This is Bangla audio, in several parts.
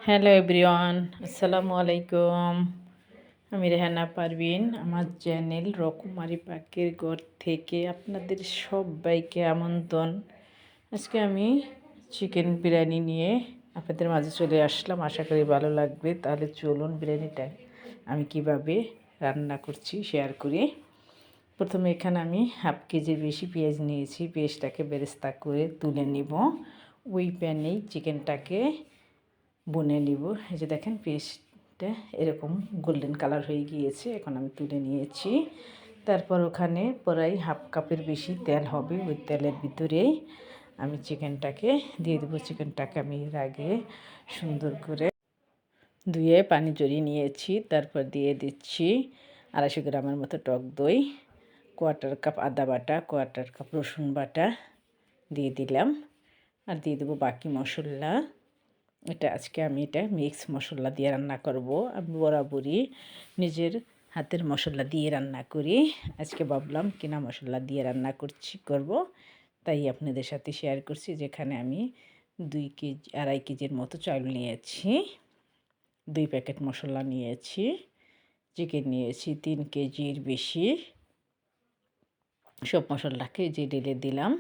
হ্যালো এভরিওয়ান, আসসালামু আলাইকুম। আমি রেহানা পারভিন। আমার চ্যানেল রকমারি পাকের ঘর থেকে আপনাদের সবাইকে আমন্ত্রণ। আজকে আমি চিকেন বিরিয়ানি নিয়ে আপনাদের মাঝে চলে আসলাম। আশা করি ভালো লাগবে। তাহলে চলুন বিরিয়ানিটা আমি কিভাবে রান্না করছি শেয়ার করি। প্রথমে এখানে আমি হাফ কেজির বেশি পেঁয়াজ নিয়েছি। পেঁয়াজটাকে বেরেস্তা করে তুলে নিব। ওই প্যানেই চিকেনটাকে বনে নিব। এই যে দেখেন পেস্টটা এরকম গোল্ডেন কালার হয়ে গিয়েছে। এখন আমি তুলে নিয়েছি। তারপর ওখানে প্রায় হাফ কাপের বেশি তেল হবে। ওই তেলের ভিতরেই আমি চিকেনটাকে দিয়ে দেবো। চিকেনটাকে আমি এর আগে সুন্দর করে ধুয়ে পানি জড়িয়ে নিয়েছি। তারপর দিয়ে দিচ্ছি 250 গ্রামের মতো টক দই, কোয়ার্টার কাপ আদা বাটা, কোয়ার্টার কাপ রসুন বাটা দিয়ে দিলাম। আর দিয়ে দেবো বাকি মশলা। আজকে আমি এটা মিক্স মশলা দিয়ে রান্না করব। আমি বরাবরই নিজের হাতের মশলা দিয়ে রান্না করি। আজকে ভাবলাম কিনা মশলা দিয়ে রান্না করব, তাই আপনাদের সাথে শেয়ার করছি। যেখানে আমি 2 কেজি 2.5 কেজির মতো চাল নিয়েছি, 2 প্যাকেট মশলা নিয়েছি, চিকেন নিয়েছি 3 কেজির বেশি। সব মশলাকে যে ঢেলে দিলাম,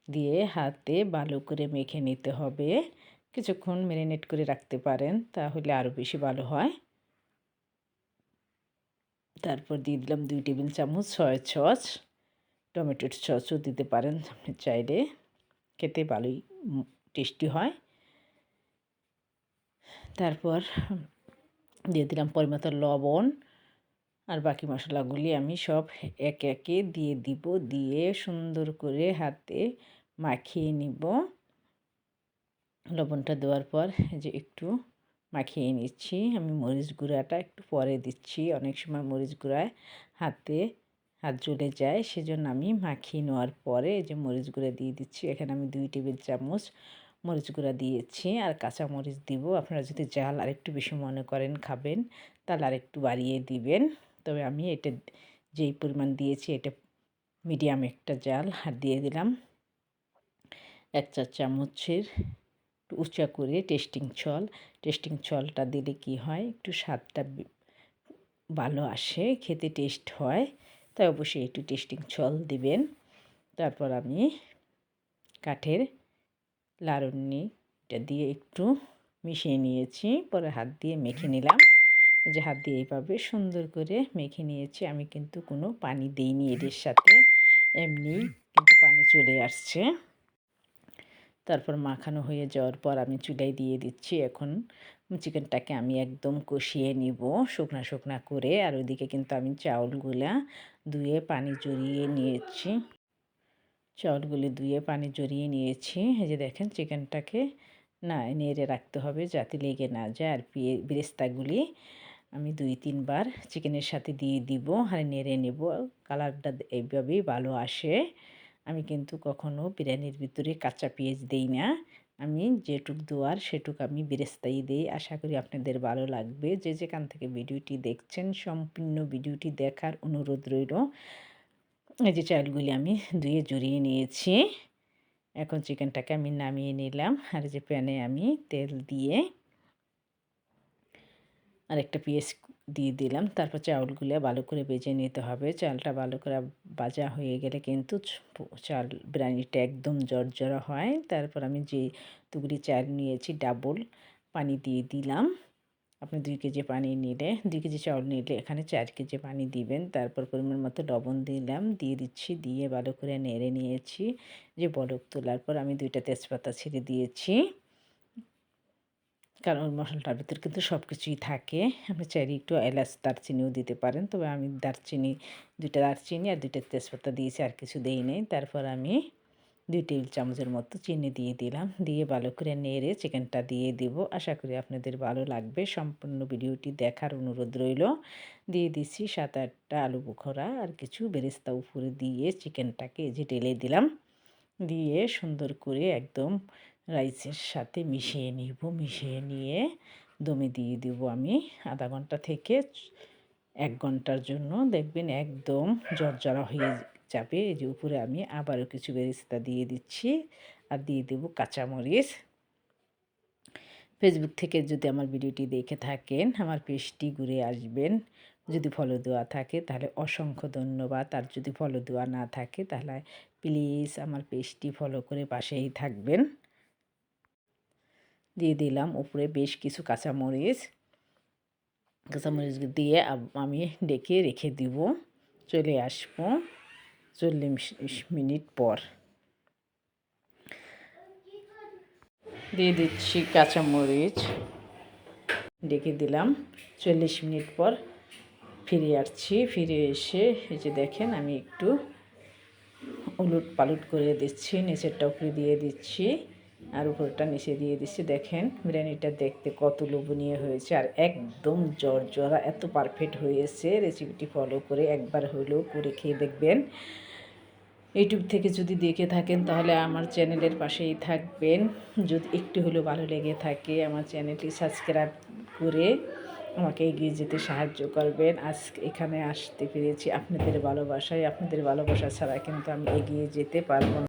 দিয়ে হাতে ভালো করে মেখে নিতে হবে। কিছুক্ষণ ম্যারিনেট করে রাখতে পারেন, তাহলে আরও বেশি ভালো হয়। তারপর দিয়ে দিলাম 2 টেবিল চামচ সয়া সস। টমেটোর সসও দিতে পারেন আপনি চাইলে, খেতে ভালোই টেস্টি হয়। তারপর দিয়ে দিলাম পরিমতো লবণ। আর বাকি মশলাগুলি আমি সব একে একে দিয়ে দিব। দিয়ে সুন্দর করে হাতে মাখিয়ে নিব। লবণটা দেওয়ার পর যে একটু মাখিয়ে নিচ্ছি। আমি মরিচ গুঁড়াটা একটু পরে দিচ্ছি। অনেক সময় মরিচ গুঁড়ায় হাত জ্বলে যায়, সেজন্য আমি মাখিয়ে নেওয়ার পরে যে মরিচ গুঁড়া দিয়ে দিচ্ছি। এখানে আমি 2 টেবিল চামচ মরিচ গুঁড়া দিয়েছি। আর কাঁচা মরিচ দিব। আপনারা যদি ঝাল আরেকটু বেশি মনে করেন খাবেন, তাহলে আরেকটু বাড়িয়ে দিবেন। তবে আমি এটা যেই পরিমাণ দিয়েছি এটা মিডিয়াম একটা ঝাল। আর দিয়ে দিলাম 1 চা চামচের উঁচা করে টেস্টিং ছলটা দিলে কি হয়, একটু স্বাদটা ভালো আসে, খেতে টেস্ট হয়। তাই অবশ্যই একটু টেস্টিং ছল দিবেন। তারপর আমি কাঠের লাড়ুনিটা দিয়ে একটু মিশিয়ে নিয়েছি। পরে হাত দিয়ে মেখে নিলাম। যে হাত দিয়ে এইভাবে সুন্দর করে মেখে নিয়েছি। আমি কিন্তু কোনো পানি দিইনি এর সাথে, এমনি কিন্তু পানি চলে আসছে। তারপর মাখানো হয়ে যাওয়ার পর আমি চুলায় দিয়ে দিচ্ছি। এখন চিকেনটাকে আমি একদম কষিয়ে নিব শুকনা করে। আর ওইদিকে কিন্তু আমি চাউলগুলা ধুয়ে পানি জড়িয়ে নিয়েছি। এই যে দেখেন চিকেনটাকে নেড়ে রাখতে হবে যাতে লেগে না যায়। আর বেরেস্তাগুলি আমি 2-3 বার চিকেনের সাথে দিয়ে দিব। আর নেড়ে নেব। কালারটা এইভাবেই ভালো আসে। আমি কিন্তু কখনো বিরিয়ানির ভিতরে কাঁচা পেঁয়াজ দেই না। আমি যেটুক দেওয়ার সেটুক আমি বেরেস্তাই দিই। আশা করি আপনাদের ভালো লাগবে। যে যেখান থেকে ভিডিওটি দেখছেন সম্পূর্ণ ভিডিওটি দেখার অনুরোধ রইল। এই যে চালগুলি আমি ধুয়ে জড়িয়ে নিয়েছি। এখন চিকেনটাকে আমি নামিয়ে নিলাম। আর যে প্যানে আমি তেল দিয়ে আর একটা পেঁয়াজ দিয়ে দিলাম। তারপর চাউলগুলো ভালো করে ভেজে নিতে হবে। চালটা ভালো করে ভাজা হয়ে গেলে কিন্তু চাল বিরিয়ানিটা একদম জর্জরা হয়। তারপর আমি যেটুকুনি চাল নিয়েছি ডাবল পানি দিয়ে দিলাম। আপনি 2 কেজি পানি নিলে 2 কেজি চাউল নিলে এখানে 4 কেজি পানি দিবেন। তারপর পরিমাণ মতো লবণ দিয়ে দিচ্ছি। দিয়ে ভালো করে নেড়ে নিয়েছি। যে বলক তোলার পর আমি 2টা তেজপাতা ছেড়ে দিয়েছি। কারণ মশলাটার ভিতরে কিন্তু সব কিছুই থাকে। আপনি চাইলে একটু এলাচ দারচিনিও দিতে পারেন। তবে আমি 2টা দারচিনি আর 2টা তেজপাতা দিয়েছি, আর কিছু দেই নাই। তারপর আমি 2 টেবিল চামচের মতো চিনি দিয়ে দিলাম। দিয়ে ভালো করে নেড়ে চিকেনটা দিয়ে দিব। আশা করি আপনাদের ভালো লাগবে। সম্পূর্ণ ভিডিওটি দেখার অনুরোধ রইল। দিয়ে দিচ্ছি 7-8টা আলু বোখরা আর কিছু বেরেস্তা উপরে দিয়ে চিকেনটাকে যে ঢেলে দিলাম। দিয়ে সুন্দর করে একদম রাইসের সাথে মিশিয়ে নিয়ে দমে দিয়ে দেব আমি আধা ঘন্টা থেকে 1 ঘন্টার জন্য। দেখবেন একদম জর্জরা হয়ে যাবে। এই যে উপরে আমি আবারও কিছু বেরেস্তা দিয়ে দিচ্ছি। আর দিয়ে দেব কাঁচামরিচ। ফেসবুক থেকে যদি আমার ভিডিওটি দেখে থাকেন আমার পেজটি ঘুরে আসবেন। যদি ফলো দেওয়া থাকে তাহলে অসংখ্য ধন্যবাদ, আর যদি ফলো দেওয়া না থাকে তাহলে প্লিজ আমার পেজটি ফলো করে পাশেই থাকবেন। দিয়ে দিলাম উপরে বেশ কিছু কাঁচামরিচ দিয়ে আমি ডেকে রেখে দিব। চলে আসবো 40 মিনিট পর। দিয়ে দিচ্ছি কাঁচামরিচ, ডেকে দিলাম। 40 মিনিট পর ফিরে আসছি। ফিরে এসে এই যে দেখেন আমি একটু উলট পালট করে দিচ্ছি, নিচেরটা উপরে দিয়ে দিচ্ছি আর উপরটা নিচে দিয়ে দিচ্ছি। দেখেন বিরিয়ানিটা দেখতে কত লোভনীয় হয়েছে আর একদম জর্জরা, এত পারফেক্ট হয়েছে। রেসিপিটি ফলো করে একবার হলেও করে খেয়ে দেখবেন। ইউটিউব থেকে যদি দেখে থাকেন তাহলে আমার চ্যানেলের পাশেই থাকবেন। যদি একটু হলেও ভালো লেগে থাকে আমার চ্যানেলটি সাবস্ক্রাইব করে আমাকে এগিয়ে যেতে সাহায্য করবেন। আজ এখানে আসতে পেরেছি আপনাদের ভালোবাসায়। আপনাদের ভালোবাসা ছাড়া কিন্তু আমি এগিয়ে যেতে পারবো না।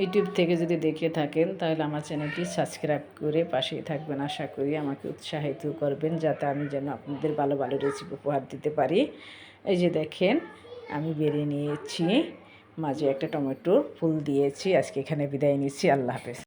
ইউটিউব থেকে যদি দেখে থাকেন তাহলে আমার চ্যানেলটি সাবস্ক্রাইব করে পাশেই থাকবেন। আশা করি আমাকে উৎসাহিত করবেন যাতে আমি যেন আপনাদের ভালো ভালো রেসিপি উপহার দিতে পারি। এই যে দেখেন আমি বেরিয়ে নিয়েছি, মাঝে একটা টমেটো ফুল দিয়েছি। আজকে এখানে বিদায় নিচ্ছি। আল্লাহ হাফেজ।